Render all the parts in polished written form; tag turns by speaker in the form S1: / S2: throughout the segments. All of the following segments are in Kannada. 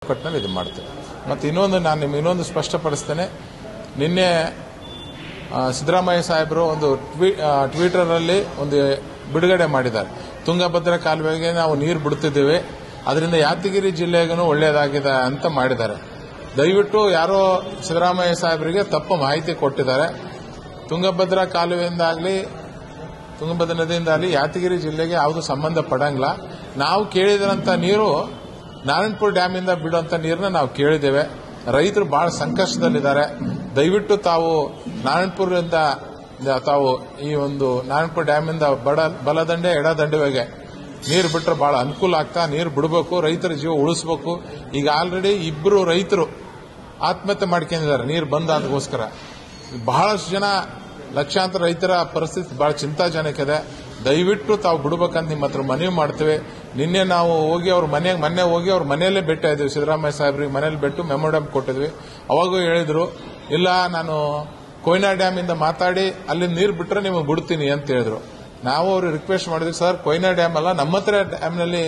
S1: ಕಟ್ಟಿನಲ್ಲಿ ಇದು ಮಾಡ್ತೇವೆ. ಮತ್ತು ನಾನು ನಿಮ್ಗೆ ಇನ್ನೊಂದು ಸ್ಪಷ್ಟಪಡಿಸ್ತೇನೆ. ನಿನ್ನೆ ಸಿದ್ದರಾಮಯ್ಯ ಸಾಹೇಬರು ಒಂದು ಟ್ವಿಟರ್ನಲ್ಲಿ ಒಂದು ಬಿಡುಗಡೆ ಮಾಡಿದ್ದಾರೆ. ತುಂಗಭದ್ರಾ ಕಾಲುವೆಗೆ ನಾವು ನೀರು ಬಿಡುತ್ತಿದ್ದೇವೆ, ಅದರಿಂದ ಯಾದಗಿರಿ ಜಿಲ್ಲೆಗೂ ಒಳ್ಳೆಯದಾಗಿದೆ ಅಂತ ಮಾಡಿದ್ದಾರೆ. ದಯವಿಟ್ಟು ಯಾರೋ ಸಿದ್ದರಾಮಯ್ಯ ಸಾಹೇಬರಿಗೆ ತಪ್ಪು ಮಾಹಿತಿ ಕೊಟ್ಟಿದ್ದಾರೆ. ತುಂಗಭದ್ರಾ ಕಾಲುವೆಯಿಂದಾಗಲಿ ತುಂಗಭದ್ರಾ ನದಿಯಿಂದಾಗಲಿ ಯಾದಗಿರಿ ಜಿಲ್ಲೆಗೆ ಯಾವುದು ಸಂಬಂಧ ಪಡಂಗಿಲ್ಲ. ನಾವು ಕೇಳಿದಂಥ ನೀರು ನಾರಾಯಣಪುರ ಡ್ಯಾಮಿಂದ ಬಿಡುವಂಥ ನೀರನ್ನ ನಾವು ಕೇಳಿದ್ದೇವೆ. ರೈತರು ಬಹಳ ಸಂಕಷ್ಟದಲ್ಲಿದ್ದಾರೆ. ದಯವಿಟ್ಟು ತಾವು ನಾರಾಯಣಪುರದಿಂದ ತಾವು ಈ ಒಂದು ನಾರಾಯಣಪುರ ಡ್ಯಾಮಿಂದ ಬಲದಂಡೆ ಎಡದಂಡೆಗೆ ನೀರು ಬಿಟ್ಟರೆ ಬಹಳ ಅನುಕೂಲ ಆಗ್ತಾ. ನೀರು ಬಿಡಬೇಕು, ರೈತರ ಜೀವ ಉಳಿಸಬೇಕು. ಈಗ ಆಲ್ರೆಡಿ ಇಬ್ಬರು ರೈತರು ಆತ್ಮಹತ್ಯೆ ಮಾಡ್ಕೊಂಡಿದ್ದಾರೆ ನೀರು ಬಂದಾದಗೋಸ್ಕರ. ಬಹಳಷ್ಟು ಜನ ಲಕ್ಷಾಂತರ ರೈತರ ಪರಿಸ್ಥಿತಿ ಬಹಳ ಚಿಂತಾಜನಕ. ದಯವಿಟ್ಟು ತಾವು ಬಿಡಬೇಕಂತ ನಿಮ್ಮ ಹತ್ರ ಮನವಿ ಮಾಡ್ತೇವೆ. ನಿನ್ನೆ ನಾವು ಹೋಗಿ ಮೊನ್ನೆ ಹೋಗಿ ಅವ್ರ ಮನೆಯಲ್ಲೇ ಭೇಟಿ ಇದ್ವಿ. ಸಿದ್ದರಾಮಯ್ಯ ಸಾಹೇಬ್ರಿಗೆ ಮನೇಲಿ ಬಿಟ್ಟು ಮೆಮೊರಾಂಡಮ್ ಕೊಟ್ಟಿದ್ವಿ. ಅವಾಗೂ ಹೇಳಿದ್ರು, ಇಲ್ಲ ನಾನು ಕೊಯ್ನಾ ಡ್ಯಾಮ್ ಇಂದ ಮಾತಾಡಿ ಅಲ್ಲಿ ನೀರು ಬಿಟ್ರೆ ನಿಮಗೆ ಬಿಡ್ತೀನಿ ಅಂತ ಹೇಳಿದ್ರು. ನಾವು ಅವ್ರಿಗೆ ರಿಕ್ವೆಸ್ಟ್ ಮಾಡಿದ್ವಿ, ಸರ್ ಕೊಯ್ನಾ ಡ್ಯಾಮ್ ಅಲ್ಲ, ನಮ್ಮ ಹತ್ರ ಡ್ಯಾಮ್ನಲ್ಲಿ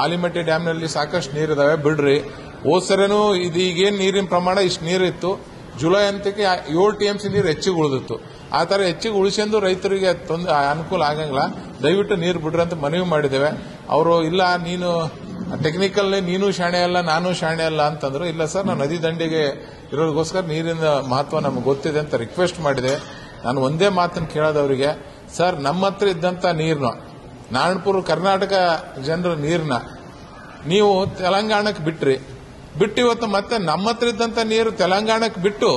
S1: ಆಲಿಮಟ್ಟಿ ಡ್ಯಾಮ್ನಲ್ಲಿ ಸಾಕಷ್ಟು ನೀರಿದಾವೆ, ಬಿಡ್ರಿ. ಹೋದ್ಸರೇನು ಇದು ಈಗೇನು ನೀರಿನ ಪ್ರಮಾಣ ಇಷ್ಟು ನೀರಿತ್ತು, ಜುಲೈ ಅಂತಕ್ಕೆ 7 TMC ನೀರು ಹೆಚ್ಚಿಗೆ ಉಳಿದಿತ್ತು. ಆ ತರ ಹೆಚ್ಚಿಗೆ ಉಳಿಸೆಂದು ರೈತರಿಗೆ ಅನುಕೂಲ ಆಗಂಗಿಲ್ಲ. ದಯವಿಟ್ಟು ನೀರು ಬಿಡ್ರಿ ಅಂತ ಮನವಿ ಮಾಡಿದ್ದೇವೆ. ಅವರು ಇಲ್ಲ ನೀನು ಟೆಕ್ನಿಕಲ್ ನೀನು ಶಾಣೆ ಅಲ್ಲ ನಾನು ಶಾಣೆ ಅಲ್ಲ ಅಂತಂದ್ರು. ಇಲ್ಲ ಸರ್, ನಾವು ನದಿ ದಂಡೆಗೆ ಇರೋದಕ್ಕೋಸ್ಕರ ನೀರಿನ ಮಹತ್ವ ನಮಗೆ ಗೊತ್ತಿದೆ ಅಂತ ರಿಕ್ವೆಸ್ಟ್ ಮಾಡಿದೆ. ನಾನು ಒಂದೇ ಮಾತನ್ನು ಕೇಳೋದವರಿಗೆ, ಸರ್ ನಮ್ಮ ಹತ್ರ ಇದ್ದಂತ ನೀರನ್ನ ನಾರಾಯಣಪುರ ಕರ್ನಾಟಕ ಜನರ ನೀರನ್ನ ನೀವು ತೆಲಂಗಾಣಕ್ಕೆ ಬಿಟ್ಟು ಇವತ್ತು ಮತ್ತೆ ನಮ್ಮ ಹತ್ರ ಇದ್ದಂತ ನೀರು ತೆಲಂಗಾಣಕ್ಕೆ ಬಿಟ್ಟು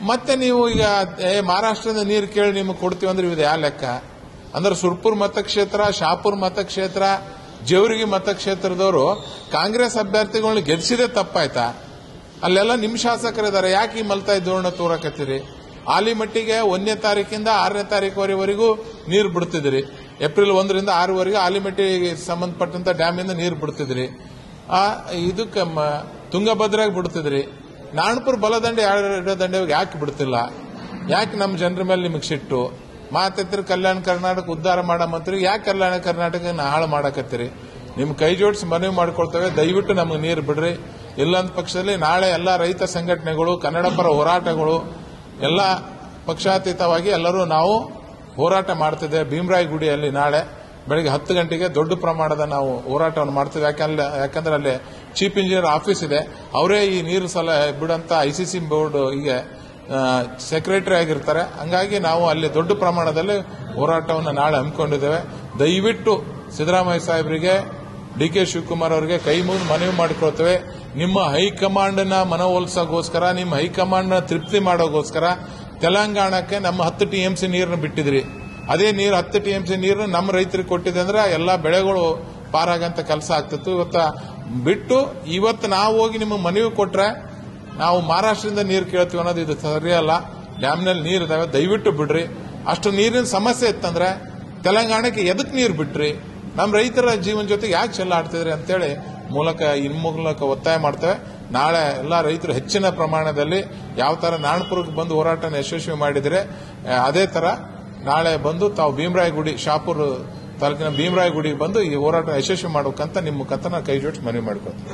S1: ಮತ್ತೆ ನೀವು ಈಗ ಮಹಾರಾಷ್ಟ್ರದ ನೀರು ಕೇಳಿ ನಿಮಗೆ ಕೊಡ್ತೀವಿ ಅಂದ್ರೆ ಇದು ಯಾವ ಲೆಕ್ಕ? ಅಂದ್ರೆ ಸುರ್ಪುರ್ ಮತಕ್ಷೇತ್ರ, ಶಾಪುರ್ ಮತಕ್ಷೇತ್ರ, ಜೇವರ್ಗಿ ಮತಕ್ಷೇತ್ರದವರು ಕಾಂಗ್ರೆಸ್ ಅಭ್ಯರ್ಥಿಗಳನ್ನ ಗೆಲ್ಲಿಸಿದೇ ತಪ್ಪಾಯ್ತಾ? ಅಲ್ಲೆಲ್ಲ ನಿಮ್ಮ ಶಾಸಕರಿದ್ದಾರೆ, ಯಾಕೆ ಈ ಮಲ್ತಾಯಿ ಧೋರಣೆ ತೋರಕತ್ತೀರಿ? ಆಲಿಮಟ್ಟಿಗೆ 1ನೇ ತಾರೀಕಿಂದ 6ನೇ ತಾರೀಕುವರೆಗೂ ನೀರು ಬಿಡ್ತಿದ್ರಿ. ಏಪ್ರಿಲ್ 1ರಿಂದ 6ವರೆಗೆ ಆಲಿಮಟ್ಟಿಗೆ ಸಂಬಂಧಪಟ್ಟಂತ ಡ್ಯಾಮಿಂದ ನೀರು ಬಿಡ್ತಿದ್ರಿ. ಇದಕ್ಕೆ ತುಂಗಭದ್ರಾಗ ಬಿಡ್ತಿದ್ರಿ. ನಾರಾಯಣಪುರ ಬಲದಂಡೆ ಎಡದಂಡೆಗೆ ಯಾಕೆ ಬಿಡ್ತಿಲ್ಲ? ಯಾಕೆ ನಮ್ಮ ಜನರ ಮೇಲೆ ನಿಮಗೆ ಸಿಟ್ಟು? ಮಾತೆತ್ತಿರ ಕಲ್ಯಾಣ ಕರ್ನಾಟಕ ಉದ್ಧಾರ ಮಾಡೋ ಮಂತ್ರಿ ಯಾಕೆ ಕಲ್ಯಾಣ ಕರ್ನಾಟಕ ಹಾಳು ಮಾಡಕತ್ತೀರಿ? ನಿಮ್ ಕೈ ಜೋಡಿಸಿ ಮನವಿ ಮಾಡ್ಕೊಳ್ತೇವೆ, ದಯವಿಟ್ಟು ನಮಗೆ ನೀರು ಬಿಡ್ರಿ. ಇಲ್ಲಂದ ಪಕ್ಷದಲ್ಲಿ ನಾಳೆ ಎಲ್ಲಾ ರೈತ ಸಂಘಟನೆಗಳು, ಕನ್ನಡ ಪರ ಹೋರಾಟಗಳು ಎಲ್ಲ ಪಕ್ಷಾತೀತವಾಗಿ ಎಲ್ಲರೂ ನಾವು ಹೋರಾಟ ಮಾಡ್ತಿದ್ದೇವೆ. ಭೀಮರಾಯ ಗುಡಿಯಲ್ಲಿ ನಾಳೆ ಬೆಳಗ್ಗೆ 10 ಗಂಟೆಗೆ ದೊಡ್ಡ ಪ್ರಮಾಣದ ನಾವು ಹೋರಾಟವನ್ನು ಮಾಡ್ತೇವೆ. ಯಾಕಂದ್ರೆ ಅಲ್ಲಿ ಚೀಫ್ ಇಂಜಿನಿಯರ್ ಆಫೀಸ್ ಇದೆ, ಅವರೇ ಈ ನೀರು ಬಿಡಂತ ICC ಬೋರ್ಡ್ ಈಗ ಸೆಕ್ರೆಟರಿ ಆಗಿರ್ತಾರೆ. ಹಂಗಾಗಿ ನಾವು ಅಲ್ಲಿ ದೊಡ್ಡ ಪ್ರಮಾಣದಲ್ಲಿ ಹೋರಾಟವನ್ನು ನಾಳೆ ಹಮ್ಮಿಕೊಂಡಿದ್ದೇವೆ. ದಯವಿಟ್ಟು ಸಿದ್ದರಾಮಯ್ಯ ಸಾಹೇಬರಿಗೆ, DK ಶಿವಕುಮಾರ್ ಅವರಿಗೆ ಕೈ ಮುಗಿದು ಮನವಿ ಮಾಡಿಕೊಳ್ತೇವೆ. ನಿಮ್ಮ ಹೈಕಮಾಂಡ್ನ ಮನವೊಲಿಸೋಗೋಸ್ಕರ, ನಿಮ್ಮ ಹೈಕಮಾಂಡ್ನ ತೃಪ್ತಿ ಮಾಡೋಗೋಸ್ಕರ ತೆಲಂಗಾಣಕ್ಕೆ ನಮ್ಮ 10 TMC ನೀರನ್ನು ಬಿಟ್ಟಿದ್ರಿ. ಅದೇ ನೀರು 10 TMC ನೀರು ನಮ್ಮ ರೈತರಿಗೆ ಕೊಟ್ಟಿದೆ ಅಂದ್ರೆ ಎಲ್ಲಾ ಬೆಳೆಗಳು ಪಾರಾಗಂತ ಕೆಲಸ ಆಗ್ತಿತ್ತು. ಇವತ್ತು ನಾವು ಹೋಗಿ ನಿಮಗೆ ಮನವಿ ಕೊಟ್ರೆ ನಾವು ಮಹಾರಾಷ್ಟ್ರದಿಂದ ನೀರು ಕೇಳ್ತೀವಿ ಅನ್ನೋದು ಇದು ಸರಿಯಲ್ಲ. ಡ್ಯಾಮ್ನಲ್ಲಿ ನೀರು ಇದಾವೆ, ದಯವಿಟ್ಟು ಬಿಡ್ರಿ. ಅಷ್ಟು ನೀರಿನ ಸಮಸ್ಯೆ ಇತ್ತಂದ್ರೆ ತೆಲಂಗಾಣಕ್ಕೆ ಎದಕ್ಕೆ ನೀರು ಬಿಟ್ರಿ? ನಮ್ಮ ರೈತರ ಜೀವನ ಜೊತೆಗೆ ಯಾಕೆ ಚೆಲ್ಲಾಡ್ತಿದ್ರಿ ಅಂತೇಳಿ ಮೂಲಕ ಒತ್ತಾಯ ಮಾಡ್ತೇವೆ. ನಾಳೆ ಎಲ್ಲಾ ರೈತರು ಹೆಚ್ಚಿನ ಪ್ರಮಾಣದಲ್ಲಿ ಯಾವ ತರ ನಾರಾಯಣಪುರಕ್ಕೆ ಬಂದು ಹೋರಾಟನ ಯಶಸ್ವಿ ಮಾಡಿದ್ರೆ ಅದೇ ತರ ನಾಳೆ ಬಂದು ತಾವು ಭೀಮರಾಯ ಗುಡಿ, ಶಾಪುರ್ ತಾಲೂಕಿನ ಭೀಮರಾಯ ಗುಡಿಗೆ ಬಂದು ಈ ಹೋರಾಟ ಯಶಸ್ವಿ ಮಾಡಬೇಕಂತ ನಿಮ್ಮ ಮುಖಾಂತರ ಕೈ ಜೋಡಿಸಿ ಮನವಿ ಮಾಡ್ಕೊಳ್ತೀವಿ.